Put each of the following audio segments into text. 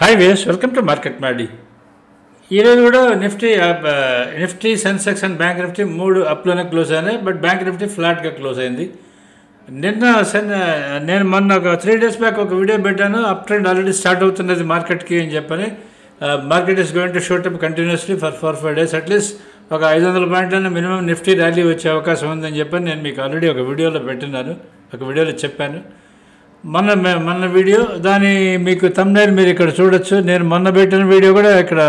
Hi ways welcome to market Maddy. ఈరోజు కూడా Nifty Sensex and bank Nifty మూడు అప్లోనే close అయినాయి. బట్ బ్యాంక్ నిఫ్టీ ఫ్లాట్గా క్లోజ్ అయింది. నేను మొన్న ఒక 3 days బ్యాక్ ఒక వీడియో పెట్టాను. అప్ ట్రెండ్ ఆల్రెడీ స్టార్ట్ అవుతున్నది మార్కెట్కి అని చెప్పని. Market is going to shoot up continuously for 4-5 days. At least ఒక 500 పాయింట్లైనా మినిమం నిఫ్టీ ర్యాలీ వచ్చే అవకాశం ఉందని చెప్పని నేను మీకు ఆల్రెడీ ఒక వీడియోలో పెట్టినాను, ఒక వీడియోలో చెప్పాను. మొన్న వీడియో దాని మీకు థంబ్నైల్ మీరు ఇక్కడ చూడొచ్చు. నేను మొన్న పెట్టిన వీడియో కూడా ఇక్కడ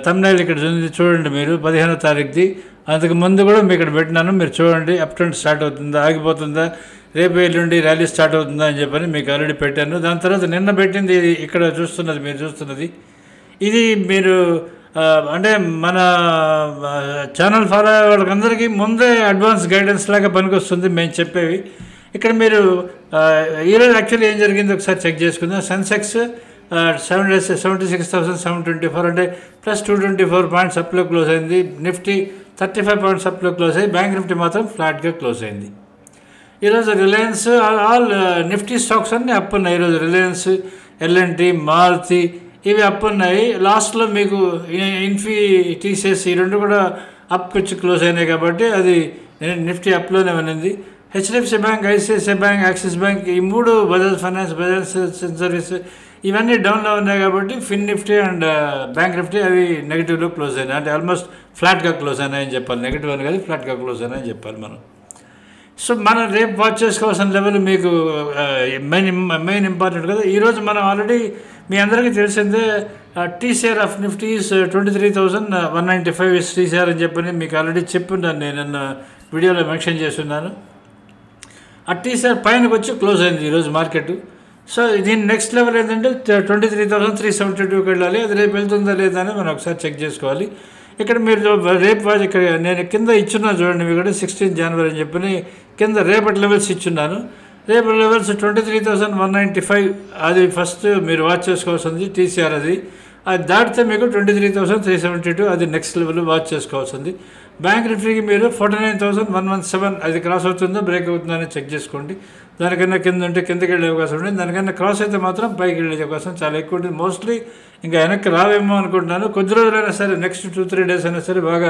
థంబ్నైల్ ఇక్కడ చూడండి మీరు, 15వ తారీఖుది. అంతకు ముందు కూడా మీకు ఇక్కడ పెట్టినాను, మీరు చూడండి. అప్ ట్రెండ్ స్టార్ట్ అవుతుందా, ఆగిపోతుందా, రేపు ఎల్లుండి ర్యాలీ స్టార్ట్ అవుతుందా అని చెప్పని మీకు ఆల్రెడీ పెట్టాను. దాని తర్వాత నిన్న పెట్టింది ఇక్కడ చూస్తున్నది, మీరు చూస్తున్నది ఇది. మీరు అంటే మన ఛానల్ ఫాలో అయ్యే వాళ్ళకందరికీ ముందే అడ్వాన్స్ గైడెన్స్ లాగా పనికొస్తుంది మేము చెప్పేవి. ఇక్కడ మీరు ఈరోజు యాక్చువల్లీ ఏం జరిగిందో ఒకసారి చెక్ చేసుకుందాం. సెన్సెక్స్ 76,724 అంటే ప్లస్ 224 పాయింట్స్ అప్లో క్లోజ్ అయింది. నిఫ్టీ 35 పాయింట్స్ అప్లో క్లోజ్ అయ్యి బ్యాంక్ నిఫ్టీ మాత్రం ఫ్లాట్గా క్లోజ్ అయింది. ఈరోజు రిలయన్స్ ఆల్ నిఫ్టీ స్టాక్స్ అన్నీ అప్ ఉన్నాయి. ఈరోజు రిలయన్స్, ఎల్ఎన్టీ, మారుతి ఇవి అప్ ఉన్నాయి. లాస్ట్లో మీకు ఇన్ఫీ, టీసీఎస్ ఈ రెండు కూడా అప్ వచ్చి క్లోజ్ అయినాయి కాబట్టి అది నిఫ్టీ అప్లోనే ఉన్నది. HDFC bank, ICICI bank, axis bank ఈ మూడు, బజాజ్ ఫైనాన్స్, బజాజ్ సర్వీస్ ఇవన్నీ డౌన్లో ఉన్నాయి కాబట్టి ఫిన్ నిఫ్టీ అండ్ బ్యాంక్ నిఫ్టీ అవి నెగిటివ్లో క్లోజ్ అయినాయి. అంటే ఆల్మోస్ట్ ఫ్లాట్గా క్లోజ్ అయినాయని చెప్పాలి. నెగిటివ్ అని కాదు, ఫ్లాట్గా క్లోజ్ అయినాయని చెప్పాలి మనం. సో మనం రేపు వాచ్ చేసుకోవాల్సిన లెవెల్ మీకు మెయిన్ ఇంపార్టెంట్ కదా. ఈరోజు మనం ఆల్రెడీ మీ అందరికీ తెలిసిందే టీసీఆర్ ఆఫ్ నిఫ్టీ 23,195 టీసీఆర్ అని చెప్పని మీకు ఆల్రెడీ చెప్పున్నాను. నేను వీడియోలో మెన్షన్ చేస్తున్నాను. ఆ టీసీఆర్ పైనకి వచ్చి క్లోజ్ అయింది ఈరోజు మార్కెట్. సో దీని నెక్స్ట్ లెవెల్ ఏంటంటే 23,372కి వెళ్ళాలి. అది రేపు వెళ్తుందా లేదా అని మనం ఒకసారి చెక్ చేసుకోవాలి. ఇక్కడ మీరు రేపు ఇక్కడ నేను కింద ఇచ్చున్నా చూడండి, మీకు కూడా 16 January అని చెప్పని కింద రేపటి లెవెల్స్ ఇచ్చున్నాను. రేపటి లెవెల్స్ 23,195 అది ఫస్ట్ మీరు వాచ్ చేసుకోవాల్సింది టీసీఆర్. అది దాటితే మీకు 23,372 అది నెక్స్ట్ లెవెల్ వాచ్ చేసుకోవాల్సింది. బ్యాంక్ నిఫ్టీకి మీరు 49,117 అది క్రాస్ అవుతుందో బ్రేక్ అవుతుందో అని చెక్ చేసుకోండి. దానికన్నా కింద ఉంటే కిందకి వెళ్ళే అవకాశం ఉంటుంది. దానికన్నా క్రాస్ అయితే మాత్రం పైకి వెళ్ళే అవకాశం చాలా ఎక్కువ ఉంటుంది. మోస్ట్లీ ఇంకా వెనక్కి రావేమో అనుకుంటున్నాను. కొద్ది రోజులైనా సరే, నెక్స్ట్ 2-3 days అయినా సరే బాగా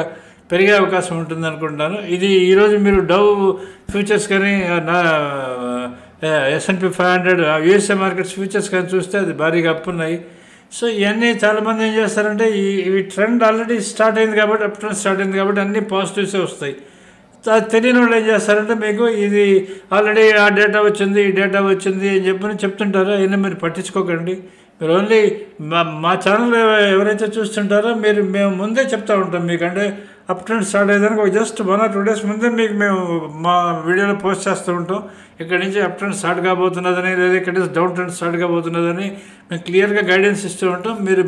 పెరిగే అవకాశం ఉంటుంది అనుకుంటున్నాను. ఇది ఈరోజు మీరు డౌ ఫ్యూచర్స్ కానీ S&P 500 యూఎస్ఏ మార్కెట్స్ ఫ్యూచర్స్ కానీ చూస్తే అది భారీగా అప్ ఉన్నాయి. సో ఇవన్నీ చాలామంది ఏం చేస్తారంటే ఈ ట్రెండ్ ఆల్రెడీ స్టార్ట్ అయింది కాబట్టి, అప్ ట్రెండ్ స్టార్ట్ అయింది కాబట్టి అన్నీ పాజిటివ్సే వస్తాయి. తెలియని వాళ్ళు ఏం చేస్తారంటే మీకు ఇది ఆల్రెడీ ఆ డేటా వచ్చింది, ఈ డేటా వచ్చింది అని చెప్తుంటారో అయినా మీరు పట్టించుకోకండి. మీరు ఓన్లీ మా ఛానల్ ఎవరైతే చూస్తుంటారో మేము ముందే చెప్తూ ఉంటాం మీకు. అంటే అప్ ట్రెండ్ స్టార్ట్ అయ్యేదానికి ఒక జస్ట్ 1 or 2 days ముందే మీకు మేము మా వీడియోలో పోస్ట్ చేస్తూ ఉంటాం. ఇక్కడి నుంచి అప్ ట్రెండ్ స్టార్ట్ కాబోతున్నదని, లేదా ఇక్కడ నుంచి డౌన్ ట్రెండ్ స్టార్ట్ కాబోతున్నదని మేము క్లియర్గా గైడెన్స్ ఇస్తూ ఉంటాం. మీరు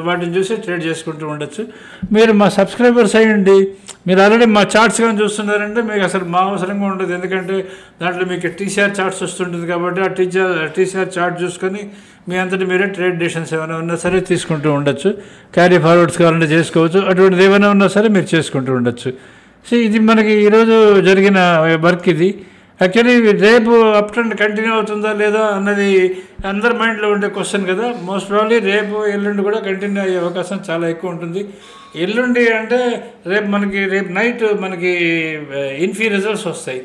వాటిని చూసి ట్రేడ్ చేసుకుంటూ ఉండొచ్చు. మీరు మా సబ్స్క్రైబర్స్ అయ్యండి. మీరు ఆల్రెడీ మా చార్ట్స్ కానీ చూస్తున్నారంటే మీకు అసలు మా అవసరంగా ఉండదు. ఎందుకంటే దాంట్లో మీకు టీసీఆర్ చార్ట్స్ వస్తుంటుంది కాబట్టి ఆ టీసీఆర్ చార్ట్ చూసుకొని మీ అంతటి మీరే ట్రేడ్ డెసిషన్స్ ఏమైనా ఉన్నా సరే తీసుకుంటూ ఉండొచ్చు. క్యారీ ఫార్వర్డ్స్ కావాలంటే చేసుకోవచ్చు. అటువంటిది ఏమైనా ఉన్నా సరే మీరు చేసుకుంటూ ఉండొచ్చు. సో ఇది మనకి ఈరోజు జరిగిన వర్క్. ఇది యాక్చువల్లీ రేపు అప్ ట్రెండ్ కంటిన్యూ అవుతుందా లేదా అన్నది అందరి మైండ్లో ఉండే క్వశ్చన్ కదా. మోస్ట్ ప్రాబ్లీ రేపు ఎల్లుండి కూడా కంటిన్యూ అయ్యే అవకాశం చాలా ఎక్కువ ఉంటుంది. ఎల్లుండి అంటే రేపు నైట్ మనకి ఇన్ఫీ రిజల్ట్స్ వస్తాయి.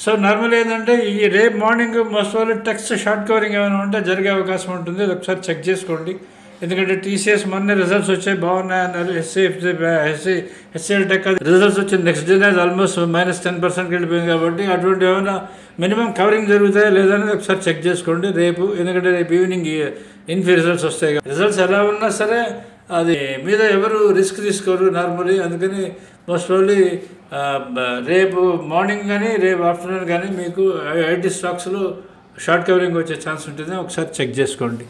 సో నార్మల్ ఏంటంటే ఈ రేపు morning most probably text short covering ఏమైనా ఉంటే జరిగే అవకాశం ఉంటుంది. అది ఒకసారి చెక్ చేసుకోండి. ఎందుకంటే టీసీఎస్ మొన్నే రిజల్ట్స్ వచ్చాయి, బాగున్నాయన్నారు. హెచ్సిఎల్ టెక్ రిజల్ట్స్ వచ్చిన నెక్స్ట్ డే ఆల్మోస్ట్ -10%కి వెళ్ళిపోయింది కాబట్టి అటువంటి ఏమైనా మినిమం కవరింగ్ జరుగుతాయా లేదా అనేది ఒకసారి చెక్ చేసుకోండి రేపు. ఎందుకంటే రేపు ఈవినింగ్ ఇన్ఫీ రిజల్ట్స్ వస్తాయి. రిజల్ట్స్ ఎలా ఉన్నా సరే అది మీద ఎవరు రిస్క్ తీసుకోరు నార్మలీ. అందుకని మోస్ట్ ప్రాబ్లీ రేపు మార్నింగ్ కానీ రేపు ఆఫ్టర్నూన్ కానీ మీకు ఐటీ స్టాక్స్లో షార్ట్ కవరింగ్ వచ్చే ఛాన్స్ ఉంటుంది. ఒకసారి చెక్ చేసుకోండి.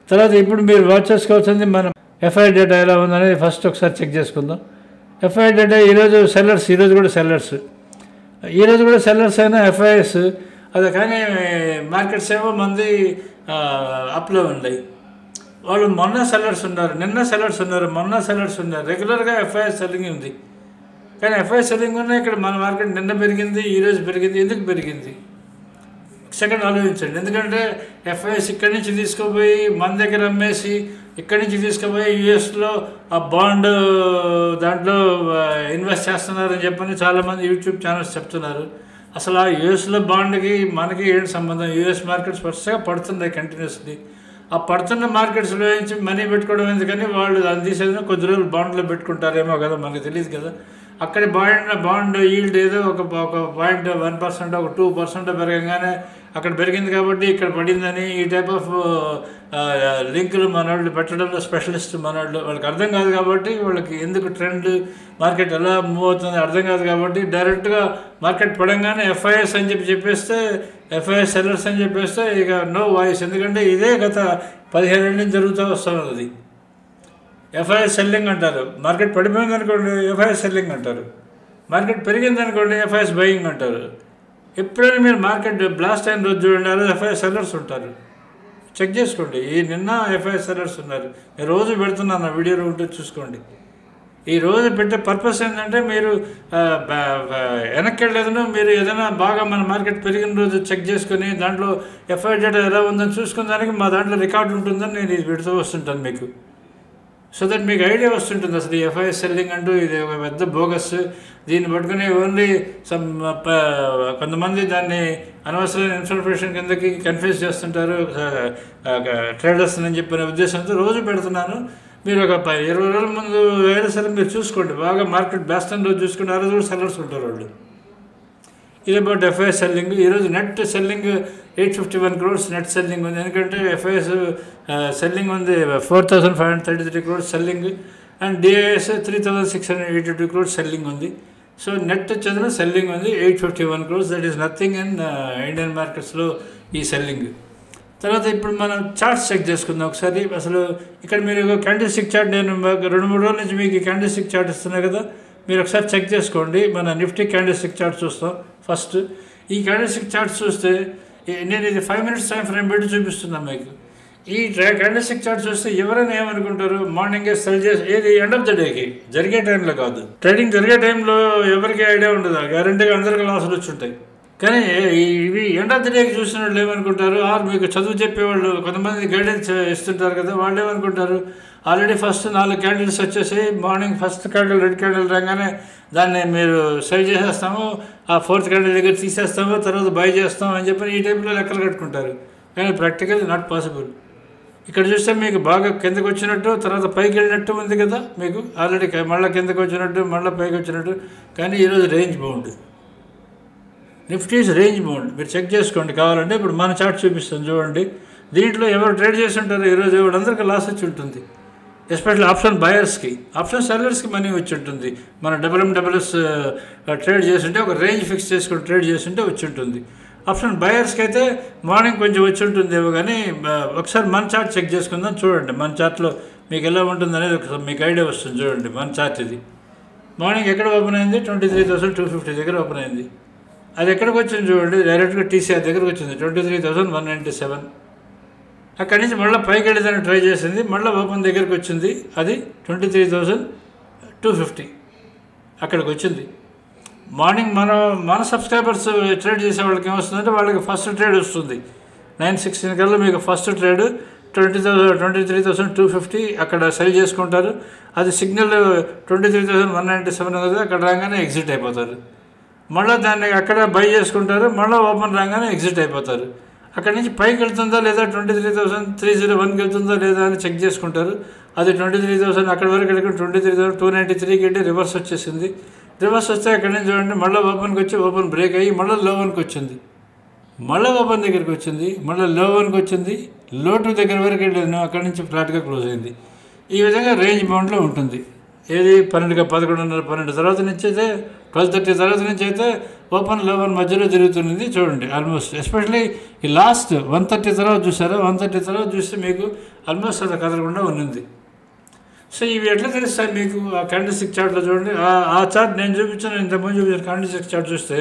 తర్వాత ఇప్పుడు మీరు వాచ్ చేసుకోవాల్సింది మనం ఎఫ్ఐ డేటా ఎలా ఉందనేది ఫస్ట్ ఒకసారి చెక్ చేసుకుందాం. ఎఫ్ఐ డేటా ఈరోజు సెల్లర్స్, ఈరోజు కూడా సెల్లర్స్ అయినా ఎఫ్ఐఎస్ అది కానీ మార్కెట్స్ ఏమో మంది అప్లో ఉన్నాయి. వాళ్ళు మొన్న సెల్లర్స్ ఉన్నారు, నిన్న సెల్లర్స్ ఉన్నారు, మొన్న సెల్లర్స్ ఉన్నారు. రెగ్యులర్గా ఎఫ్ఐఎస్ సెల్లింగ్ ఉంది. కానీ ఎఫ్ఐఎస్ సెల్లింగ్ ఉన్నాయి. ఇక్కడ మన మార్కెట్ నిన్న పెరిగింది, ఈరోజు పెరిగింది. ఎందుకు పెరిగింది? సెకండ్ ఆలోచించండి. ఎందుకంటే ఎఫ్ఐఎస్ ఇక్కడి నుంచి తీసుకుపోయి మన దగ్గర అమ్మేసి ఇక్కడి నుంచి తీసుకుపోయి యూఎస్లో ఆ బాండ్ దాంట్లో ఇన్వెస్ట్ చేస్తున్నారని చెప్పని చాలామంది యూట్యూబ్ ఛానల్స్ చెప్తున్నారు. అసలు ఆ యూఎస్లో బాండ్కి మనకి ఏంటి సంబంధం? యూఎస్ మార్కెట్స్ వరుసగా పడుతున్నాయి కంటిన్యూస్లీ. ఆ పడుతున్న మార్కెట్స్లో నుంచి మనీ పెట్టుకోవడం ఎందుకని వాళ్ళు దాన్ని తీసేది కొద్ది రోజులు బాండ్లో పెట్టుకుంటారేమో కదా, మనకు తెలియదు కదా. అక్కడ బాండ్ ఈల్డ్ ఏదో ఒక 0.1% ఒక 2% పెరగగానే అక్కడ పెరిగింది కాబట్టి ఇక్కడ పడిందని ఈ టైప్ ఆఫ్ లింకులు మన వాళ్ళు పెట్టడంలో స్పెషలిస్ట్ మన వాళ్ళకి అర్థం కాదు కాబట్టి, వాళ్ళకి ఎందుకు ట్రెండ్ మార్కెట్ ఎలా మూవ్ అవుతుంది అర్థం కాదు కాబట్టి డైరెక్ట్గా మార్కెట్ పడంగానే ఎఫ్ఐఎస్ అని చెప్పేస్తే ఎఫ్ఐఎస్ సెల్లర్స్ అని చెప్పేస్తే ఇక నో వాయిస్. ఎందుకంటే ఇదే గత 15 ఏళ్ళ నుంచి జరుగుతూ వస్తున్నది. ఎఫ్ఐఎస్ సెల్లింగ్ అంటారు. మార్కెట్ పడిపోయింది అనుకోండి ఎఫ్ఐఎస్ సెల్లింగ్ అంటారు. మార్కెట్ పెరిగింది అనుకోండి ఎఫ్ఐఎస్ బయింగ్ అంటారు. ఎప్పుడైనా మీరు మార్కెట్ బ్లాస్ట్ అయిన రోజు చూడండి, ఎఫ్ఐఎస్ సెల్లర్స్ ఉంటారు. చెక్ చేసుకోండి. నిన్న ఎఫ్ఐఎస్ సెల్లర్స్ ఉన్నారు. నేను రోజు పెడుతున్నాను, ఆ వీడియోలో ఉంటే చూసుకోండి. ఈ రోజు పెట్టే పర్పస్ ఏంటంటే మీరు వెనక్కి వెళ్ళేదను, మీరు ఏదైనా బాగా మన మార్కెట్ పెరిగిన రోజు చెక్ చేసుకొని దాంట్లో ఎఫ్ఐ డేటా ఎలా ఉందని చూసుకున్న దానికి మా దాంట్లో రికార్డు ఉంటుందని నేను ఇది పెడుతూ వస్తుంటాను మీకు. సో దట్ మీకు ఐడియా వస్తుంటుంది అసలు ఈ ఎఫ్ఐఎస్ సెల్లింగ్ అంటూ ఇది ఒక పెద్ద బోగస్. దీన్ని పట్టుకుని ఓన్లీ కొంతమంది దాన్ని అనవసరమైన ఇన్ఫర్మేషన్ కిందకి కన్ఫ్యూజ్ చేస్తుంటారు ట్రేడర్స్ అని చెప్పిన ఉద్దేశంతో రోజు పెడుతున్నాను. మీరు ఒక 20 రోజుల ముందు వేరే సరే మీరు చూసుకోండి, బాగా మార్కెట్ బ్యాస్ట్ రోజు చూసుకుంటే ఆ రోజు కూడా సెల్లర్స్ ఉంటారు వాళ్ళు. ఇది అబౌట్ ఎఫ్ఐఎస్ సెల్లింగ్. ఈరోజు net selling 851 crores net selling ఉంది. ఎందుకంటే ఎఫ్ఐఎస్ సెల్లింగ్ ఉంది 4533 crores selling and DIIs 3682 crores selling ఉంది. సో నెట్ చదివిన సెల్లింగ్ ఉంది 851 crores. That is nothing in Indian మార్కెట్స్లో ఈ సెల్లింగ్. తర్వాత ఇప్పుడు మనం చార్ట్స్ చెక్ చేసుకుందాం ఒకసారి. అసలు ఇక్కడ మీరు క్యాండిల్ స్టిక్ చార్ట్ నేను 2-3 రోజుల నుంచి మీకు ఈ క్యాండిల్ స్టిక్ చార్ట్ ఇస్తున్నాయి కదా, మీరు ఒకసారి చెక్ చేసుకోండి. మన నిఫ్టీ క్యాండిల్ స్టిక్ చార్ట్ చూస్తాం ఫస్ట్. ఈ క్యాండిల్ స్టిక్ చార్ట్ చూస్తే నేను ఇది 5 minutes టైం ఫ్రేమ్ పెట్టి చూపిస్తున్నాను మీకు. ఈ క్యాండిల్ స్టిక్ చార్ట్ చూస్తే ఎవరైనా ఏమనుకుంటారు, మార్నింగే సెల్ చేసి ఏది ఎండ్ ఆఫ్ ద డేకి జరిగే టైంలో కాదు, ట్రేడింగ్ జరిగే టైంలో ఎవరికి ఐడియా ఉండదు, గ్యారంటీగా అందరికీ లాసులు వచ్చి ఉంటాయి. కానీ ఇవి ఎండ్ ఆఫ్ ద డేకి చూసిన వాళ్ళు ఏమనుకుంటారు, ఆర్ మీకు చదువు చెప్పేవాళ్ళు కొంతమంది గైడెన్స్ ఇస్తుంటారు కదా, వాళ్ళు ఏమనుకుంటారు ఆల్రెడీ ఫస్ట్ 4 క్యాండిల్స్ వచ్చేసి morning first candle red candle రాగానే దాన్ని మీరు సెల్ చేసేస్తాము, ఆ 4th క్యాండిల్ దగ్గర తీసేస్తాము, తర్వాత బై చేస్తాం అని చెప్పి ఈ టైంలో లెక్కలు కట్టుకుంటారు. కానీ ప్రాక్టికల్ నాట్ పాసిబుల్. ఇక్కడ చూస్తే మీకు బాగా కిందకు వచ్చినట్టు తర్వాత పైకి వెళ్ళినట్టు ఉంది కదా, మీకు ఆల్రెడీ మళ్ళీ కిందకు వచ్చినట్టు మళ్ళీ పైకి వచ్చినట్టు. కానీ ఈరోజు range bound, Nifty's range bound. మీరు చెక్ చేసుకోండి కావాలంటే. ఇప్పుడు మన చార్ట్ చూపిస్తాను చూడండి. దీంట్లో ఎవరు ట్రేడ్ చేసి ఉంటారు ఈరోజు ఎవరందరికీ లాస్ వచ్చి ఉంటుంది. ఎస్పెషల్లీ ఆప్షన్ బయర్స్కి, ఆప్షన్ సెల్లర్స్కి మనీ వచ్చి ఉంటుంది. మన డబ్ల్యూఎస్ ట్రేడ్ చేస్తుంటే ఒక రేంజ్ ఫిక్స్ చేసుకుని ట్రేడ్ చేస్తుంటే వచ్చి ఉంటుంది. ఆప్షన్ బయర్స్కి అయితే మార్నింగ్ కొంచెం వచ్చి ఉంటుంది ఏమో. కానీ ఒకసారి మన చార్ట్ చెక్ చేసుకుందాం చూడండి. మన చార్ట్లో మీకు ఎలా ఉంటుంది అనేది ఒకసారి మీకు ఐడియా వస్తుంది చూడండి. మన చార్ట్ ఇది మార్నింగ్ ఎక్కడ ఓపెన్ అయింది, 23,250 దగ్గర ఓపెన్ అయింది. అది ఎక్కడికి వచ్చింది చూడండి, డైరెక్ట్గా టీసీఆర్ దగ్గరకు వచ్చింది 23,197. అక్కడి నుంచి మళ్ళీ పైకి వెళ్ళేదాన్ని ట్రై చేసింది, మళ్ళీ ఓపెన్ దగ్గరికి వచ్చింది, అది 23,250 అక్కడికి వచ్చింది. మార్నింగ్ మన సబ్స్క్రైబర్స్ ట్రేడ్ చేసే వాళ్ళకి ఏమొస్తుందంటే వాళ్ళకి ఫస్ట్ ట్రేడ్ వస్తుంది 9:16 కల్లా. మీకు ఫస్ట్ ట్రేడ్ 23,250 అక్కడ సెల్ చేసుకుంటారు. అది సిగ్నల్ 23,197 కదా, అక్కడ రాగానే ఎగ్జిట్ అయిపోతారు. మళ్ళీ దాన్ని అక్కడ బై చేసుకుంటారు, మళ్ళీ ఓపెన్ రాగానే ఎగ్జిట్ అయిపోతారు. అక్కడి నుంచి పైకి వెళ్తుందా లేదా 23,301కి వెళ్తుందా లేదా అని చెక్ చేసుకుంటారు. అది 23,000 అక్కడి వరకు వెళ్ళి 23,293కి వెళ్ళి రివర్స్ వచ్చేసింది. రివర్స్ వస్తే అక్కడి నుంచి చూడండి మళ్ళీ ఓపెన్కి వచ్చి ఓపెన్ బ్రేక్ అయ్యి మళ్ళీ లో వన్కి వచ్చింది, మళ్ళీ ఓపెన్ దగ్గరికి వచ్చింది, మళ్ళీ లో వన్కి వచ్చింది, లో 2 దగ్గర వరకు వెళ్ళేది, అక్కడి నుంచి ఫ్లాట్గా క్లోజ్ అయింది. ఈ విధంగా రేంజ్ బౌండ్లో ఉంటుంది. ఏది 12, 11:30, 12 తర్వాత నుంచి అయితే 12:30 తర్వాత నుంచి అయితే ఓపెన్ లో వన్ మధ్యలో తిరుగుతుంది చూడండి. ఆల్మోస్ట్ ఎస్పెషలీ ఈ లాస్ట్ 1:30 తర్వాత చూసారా, 1:30 తర్వాత చూస్తే మీకు ఆల్మోస్ట్ అది కదలకుండా ఉన్నింది. సో ఇవి ఎట్లా తెలుస్తాయి మీకు ఆ క్యాండిల్ స్టిక్ చార్ట్లో చూడండి. ఆ చార్ట్ నేను చూపించాను, ఇంతకుముందు చూపించాను. క్యాండిల్ స్టిక్ చార్ట్ చూస్తే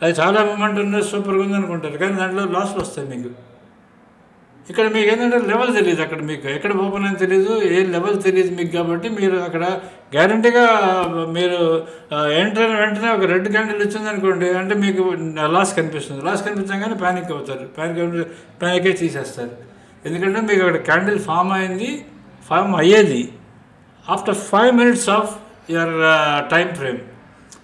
అది చాలా మూమెంట్ ఉన్నది, సూపర్గా ఉంది అనుకుంటారు, కానీ దాంట్లో లాస్లు వస్తాయి మీకు. ఇక్కడ మీకు ఏంటంటే లెవెల్ తెలియదు, అక్కడ మీకు ఎక్కడ ఓపెన్ అని తెలియదు, ఏ లెవెల్ తెలియదు మీకు. కాబట్టి మీరు అక్కడ గ్యారంటీగా మీరు ఎంటర్ అయిన వెంటనే ఒక రెడ్ క్యాండిల్ వచ్చింది అనుకోండి, అంటే మీకు లాస్ కనిపిస్తుంది. లాస్ కనిపించగానే ప్యానిక్ అవుతారు, ప్యానిక్ అయి తీసేస్తారు. ఎందుకంటే మీకు అక్కడ క్యాండిల్ ఫామ్ అయ్యేది after 5 minutes of your time frame.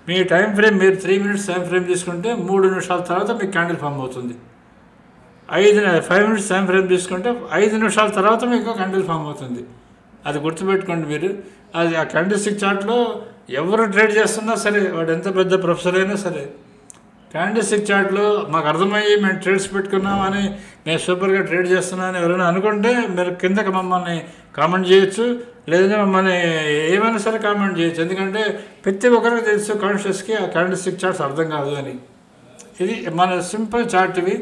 Me time frame మీరు 3 minutes టైం ఫ్రేమ్ తీసుకుంటే 3 నిమిషాల తర్వాత మీకు క్యాండిల్ ఫామ్ అవుతుంది. 5 minutes టైం ఫ్రేమ్ తీసుకుంటే 5 నిమిషాల తర్వాత మీకు క్యాండిల్ ఫామ్ అవుతుంది. అది గుర్తుపెట్టుకోండి మీరు. అది ఆ క్యాండిల్ స్టిక్ చార్ట్లో ఎవరు ట్రేడ్ చేస్తున్నా సరే, వాడు ఎంత పెద్ద ప్రొఫెసర్ అయినా సరే, క్యాండిల్ స్టిక్ చార్ట్లో మాకు అర్థమయ్యి మేము ట్రేడ్స్ పెట్టుకున్నామని, నేను సూపర్గా ట్రేడ్ చేస్తున్నానని ఎవరైనా అనుకుంటే మీరు కిందకి మమ్మల్ని కామెంట్ చేయొచ్చు, లేదంటే మమ్మల్ని ఏమైనా సరే కామెంట్ చేయొచ్చు. ఎందుకంటే ప్రతి ఒక్కరికి తెలుసు కాన్షియస్కి ఆ క్యాండిల్ స్టిక్ చార్ట్స్ అర్థం కాదు అని. ఇది మన సింపుల్ చార్ట్. ఇది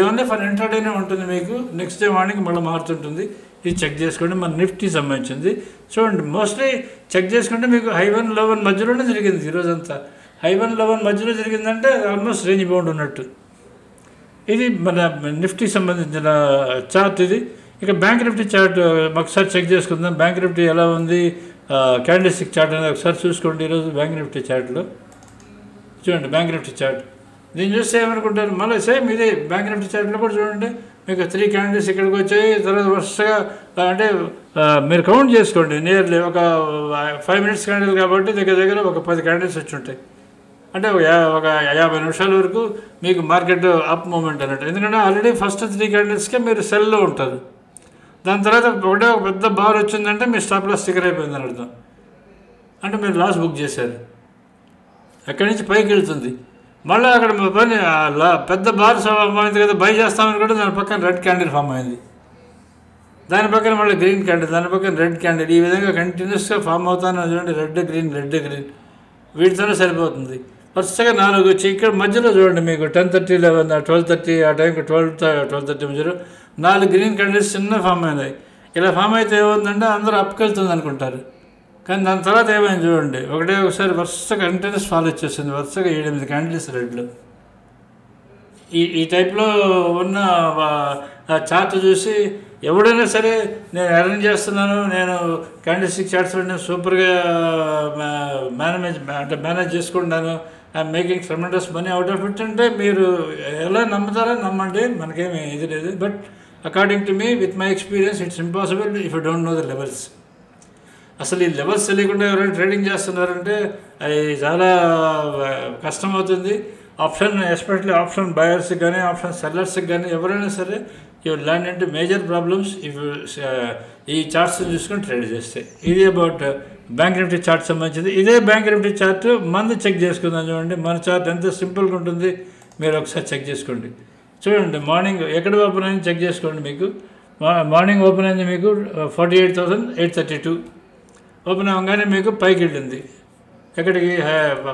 ఓన్లీ ఫర్ ఎంటర్టైన్మెంట్ ఉంటుంది మీకు. నెక్స్ట్ డే మార్నింగ్ మళ్ళీ మారుతుంటుంది. ఇది చెక్ చేసుకోండి. మన నిఫ్టీ సంబంధించింది చూడండి. మోస్ట్లీ చెక్ చేసుకుంటే మీకు హై 1 low 1 మధ్యలోనే జరిగింది ఈరోజంతా. హై 1 low 1 మధ్యలో జరిగిందంటే ఆల్మోస్ట్ రేంజ్ బౌండ్ ఉన్నట్టు. ఇది మన నిఫ్టీ సంబంధించిన చార్ట్. ఇది ఇక బ్యాంక్ నిఫ్టీ చార్ట్ ఒకసారి చెక్ చేసుకుందాం. బ్యాంక్ నిఫ్టీ ఎలా ఉంది, క్యాండిల్ స్టిక్ చార్ట్ అనేది ఒకసారి చూసుకోండి. ఈరోజు బ్యాంక్ నిఫ్టీ చార్ట్లో చూడండి. బ్యాంక్ నిఫ్టీ చార్ట్ దీన్ని చూస్తే ఏమనుకుంటారు, మళ్ళీ సేమ్ ఇదే బ్యాంక్ నిఫ్టీ చార్ట్లో కూడా చూడండి. మీకు 3 candles ఇక్కడికి వచ్చాయి. తర్వాత వరుసగా అంటే మీరు కౌంట్ చేసుకోండి. నియర్లీ ఒక 5 minutes క్యాండిల్ కాబట్టి దగ్గర ఒక 10 candles వచ్చి ఉంటాయి. అంటే ఒక 50 నిమిషాల వరకు మీకు మార్కెట్ అప్ మూమెంట్ అన్నట్టు. ఎందుకంటే ఆల్రెడీ ఫస్ట్ 3 candlesకే మీరు సెల్లో ఉంటారు. దాని తర్వాత ఒకటే ఒక పెద్ద బార్ వచ్చిందంటే మీ స్టాప్ లాస్ స్టిక్కర్ అయిపోయిందని అర్థం. అంటే మీరు లాస్ బుక్ చేశారు. అక్కడి నుంచి పైకి వెళ్తుంది. మళ్ళీ అక్కడ పని పెద్ద బార్ ఫామ్ అయింది కదా, బై చేస్తామని కూడా దాని పక్కన రెడ్ క్యాండిల్ ఫామ్ అయింది. దాని పక్కన మళ్ళీ గ్రీన్ క్యాండిల్, దాని పక్కన రెడ్ క్యాండిల్. ఈ విధంగా కంటిన్యూస్గా ఫామ్ అవుతాను చూడండి. రెడ్ గ్రీన్ వీటితోనే సరిపోతుంది. వరుసగా 4 వచ్చి ఇక్కడ మధ్యలో చూడండి మీకు 10:30, 11, 12:30 ఆ టైంకి 12:30 మధ్యలో 4 గ్రీన్ క్యాండిల్స్ చిన్న ఫామ్ అయినాయి. ఇలా ఫామ్ అయితే ఏముందంటే అందరూ అప్కి వెళ్తుంది అనుకుంటారు. కానీ దాని తర్వాత ఏమైంది చూడండి. ఒకసారి వరుసగా కంటిన్యూస్ ఫాల్ వచ్చేసింది. వరుసగా 7-8 candles రెడ్లు. ఈ టైప్లో ఉన్న చార్ట్ చూసి ఎవడైనా సరే నేను అరేంజ్ చేస్తున్నాను, నేను క్యాండిల్ స్టిక్ చార్ట్స్లో నేను సూపర్గా మేనేజ్ చేసుకుంటున్నాను, I'm making tremendous money out of it అంటే మీరు ఎలా నమ్ముతారో నమ్మండి, మనకేమి ఇది లేదు. But according to me, with my experience, it's impossible if you don't know the levels. అసలు ఈ లెవెల్స్ తెలియకుండా ఎవరైనా ట్రేడింగ్ చేస్తున్నారంటే అది చాలా కష్టమవుతుంది. ఆప్షన్, ఎస్పెషల్లీ ఆప్షన్ బయర్స్కి కానీ ఆప్షన్ సెల్లర్స్కి కానీ ఎవరైనా సరే you land into major problems if ఈ చార్ట్స్ చూసుకొని ట్రేడ్ చేస్తే. ఇది అబౌట్ బ్యాంక్ నిఫ్టీ చార్ట్ సంబంధించింది. ఇదే బ్యాంక్ నిఫ్టీ చార్ట్ మంది చెక్ చేసుకుందాం చూడండి. మన చార్ట్ ఎంత సింపుల్గా ఉంటుంది మీరు ఒకసారి చెక్ చేసుకోండి. చూడండి మార్నింగ్ ఎక్కడ ఓపెన్ అయింది చెక్ చేసుకోండి. మీకు మార్నింగ్ ఓపెన్ అయింది మీకు 48,832. ఓపెన్ అవ్వగానే మీకు పైకి వెళ్ళింది. ఎక్కడికి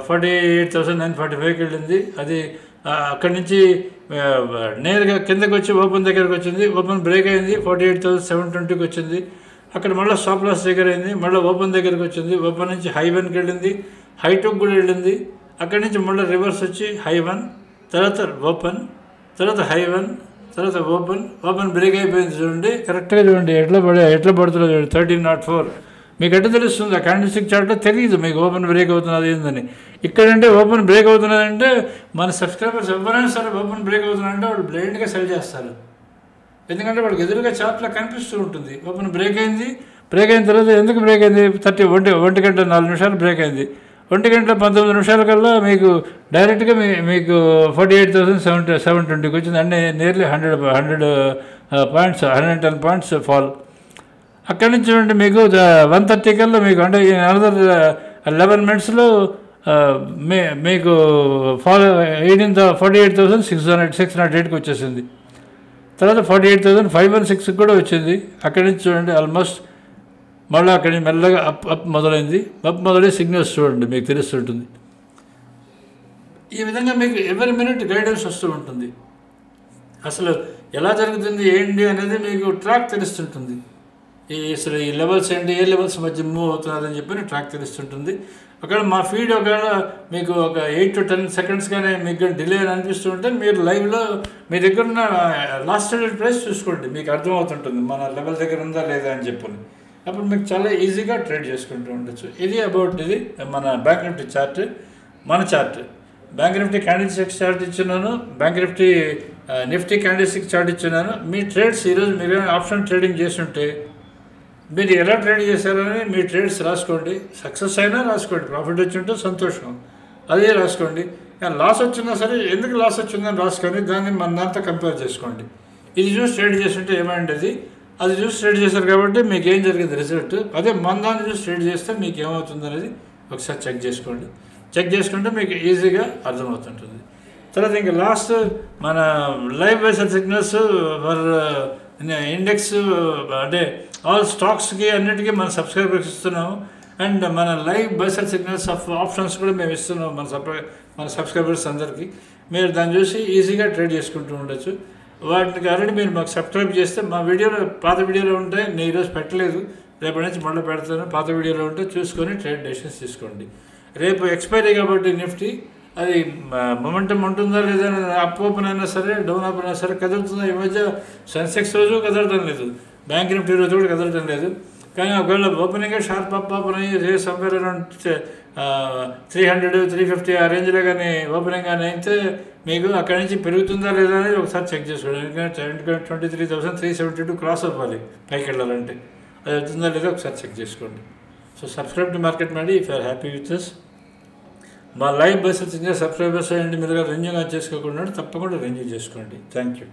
48,945కి వెళ్ళింది. అది అక్కడి నుంచి నేరుగా కిందకి వచ్చి ఓపెన్ దగ్గరకు వచ్చింది. ఓపెన్ బ్రేక్ అయింది, 48,720కి వచ్చింది. అక్కడ మళ్ళీ స్టాప్ లాస్ దగ్గర అయింది. మళ్ళీ ఓపెన్ దగ్గరకు వచ్చింది. ఓపెన్ నుంచి హై 1కి వెళ్ళింది, హై 2కి కూడా వెళ్ళింది. అక్కడి నుంచి మళ్ళీ రివర్స్ వచ్చి హై 1, తర్వాత ఓపెన్, తర్వాత హై 1, తర్వాత ఓపెన్ బ్రేక్ అయిపోయింది. చూడండి కరెక్ట్గా చూడండి ఎట్లా పడుతుందో చూడండి. 1304 మీకు ఎట్లా తెలుస్తుంది? ఆ క్యాండిల్ స్టిక్ చార్ట్లో తెలియదు మీకు ఓపెన్ బ్రేక్ అవుతున్నది ఏందని. ఇక్కడంటే ఓపెన్ బ్రేక్ అవుతున్నదంటే మన సబ్స్క్రైబర్స్ ఎవరైనా సరే ఓపెన్ బ్రేక్ అవుతున్నారంటే వాళ్ళు బ్లైండ్గా సెల్ చేస్తారు. ఎందుకంటే వాళ్ళకి ఎదురుగా చార్ట్లో కనిపిస్తూ ఉంటుంది. ఓపెన్ బ్రేక్ అయింది. బ్రేక్ అయిన తర్వాత ఎందుకు బ్రేక్ అయింది? 1 గంట 4 నిమిషాలు బ్రేక్ అయింది. 1 గంట 19 నిమిషాల కల్లా మీకు డైరెక్ట్గా మీకు 48,720కి వచ్చింది. అంటే నియర్లీ 100 పాయింట్స్, 110 పాయింట్స్ ఫాల్. అక్కడి నుంచి చూడండి మీకు 1:30 కల్లా మీకు అంటే అనదర్ 11 minutesలో మీకు ఫాల్ 48,608కి వచ్చేసింది. తర్వాత 48,516కి కూడా వచ్చింది. అక్కడి నుంచి చూడండి ఆల్మోస్ట్ మళ్ళీ అక్కడి నుంచి మెల్లగా అప్ మొదలైంది. అప్ మొదలై సిగ్నల్స్ చూడండి మీకు తెలుస్తుంటుంది. ఈ విధంగా మీకు ఎవరి మినిట్ గైడెన్స్ వస్తూ ఉంటుంది. అసలు ఎలా జరుగుతుంది ఏంటి అనేది మీకు ట్రాక్ తెలుస్తుంటుంది. అసలు ఈ లెవెల్స్ ఏంటి, ఏ లెవెల్స్ మధ్య మూవ్ అవుతున్నారని చెప్పి ట్రాక్ తెలుస్తుంటుంది. ఒకవేళ మా ఫీడ్ ఒకవేళ మీకు ఒక 8 to 10 seconds కానీ మీకు డిలే అని అనిపిస్తుంటే మీరు లైవ్లో మీ దగ్గర ఉన్న లాస్ట్ ట్రేడెడ్ ప్రైస్ చూసుకోండి, మీకు అర్థమవుతుంటుంది మన లెవెల్ దగ్గర ఉందా లేదా అని చెప్పని. అప్పుడు మీకు చాలా ఈజీగా ట్రేడ్ చేసుకుంటూ ఉండొచ్చు. ఇది అబౌట్ ఇది మన బ్యాంక్ నిఫ్టీ చార్ట్. మన chart bank Nifty candlestick chart ఇచ్చున్నాను, bank Nifty candlestick chart ఇచ్చున్నాను. మీ ట్రేడ్స్ ఈరోజు మీరు ఆప్షన్ ట్రేడింగ్ చేస్తుంటే మీరు ఎలా ట్రేడ్ చేశారని మీ ట్రేడ్స్ రాసుకోండి. సక్సెస్ అయినా రాసుకోండి, ప్రాఫిట్ వచ్చింటే సంతోషం, అదే రాసుకోండి. లాస్ వచ్చినా సరే ఎందుకు లాస్ వచ్చిందని రాసుకొని దాన్ని మన దాంతో కంపేర్ చేసుకోండి. ఇది చూసి ట్రేడ్ చేస్తుంటే ఏమైంది, అది చూసి ట్రేడ్ చేశారు కాబట్టి మీకు ఏం జరిగింది రిజల్ట్, అదే మన దాన్ని చూసి ట్రేడ్ చేస్తే మీకు ఏమవుతుంది అనేది ఒకసారి చెక్ చేసుకోండి. చెక్ చేసుకుంటే మీకు ఈజీగా అర్థమవుతుంటుంది. తర్వాత ఇంకా లాస్ట్ మన live based signals for index అంటే ఆల్ స్టాక్స్కి అన్నిటికీ మన సబ్స్క్రైబర్స్ ఇస్తున్నాము. అండ్ మన live based signals of options కూడా మేము ఇస్తున్నాము మన సబ్స్క్రైబర్స్ అందరికీ. మీరు దాన్ని చూసి ఈజీగా ట్రేడ్ చేసుకుంటూ ఉండొచ్చు. వాటికి ఆల్రెడీ మీరు మాకు సబ్స్క్రైబ్ చేస్తే మా వీడియోలో పాత వీడియోలో ఉంటాయి, నేను ఈరోజు పెట్టలేదు, రేపటి నుంచి మళ్ళీ పెడతాను. పాత వీడియోలో ఉంటే చూసుకొని ట్రేడ్ డెసిషన్స్ తీసుకోండి. రేపు ఎక్స్పైరీ కాబట్టి నిఫ్టీ అది మొమెంటం ఉంటుందా లేదా, అప్ ఓపెన్ అయినా సరే డౌన్ ఓపెన్ అయినా సరే కదులుతుందా. ఈ మధ్య సెన్సెక్స్ రోజు కదలటం లేదు, బ్యాంక్ నిఫ్టీ రోజు కూడా కదలటం లేదు. కానీ ఒకవేళ ఓపెనింగ్ షార్ప్ అప్ ఓపెన్ అయ్యి సమ్వేర్ అరౌండ్ 300, 350 ఆ రేంజ్లో కానీ ఓపెనింగ్ కానీ అయితే మీకు అక్కడి నుంచి పెరుగుతుందా లేదా అనేది ఒకసారి చెక్ చేసుకోండి. ఎందుకంటే 23,372 క్రాస్ అవ్వాలి పైకి వెళ్ళాలంటే, అది వెళ్తుందా లేదా ఒకసారి చెక్ చేసుకోండి. So subscribe to market money if you're happy with this. మా లైవ్ బేసిస్ సబ్స్క్రైబర్స్ అయ్యండి. మీరు రెన్యూగా చేసుకోకుండా తప్పకుండా రెన్యూ చేసుకోండి. Thank you.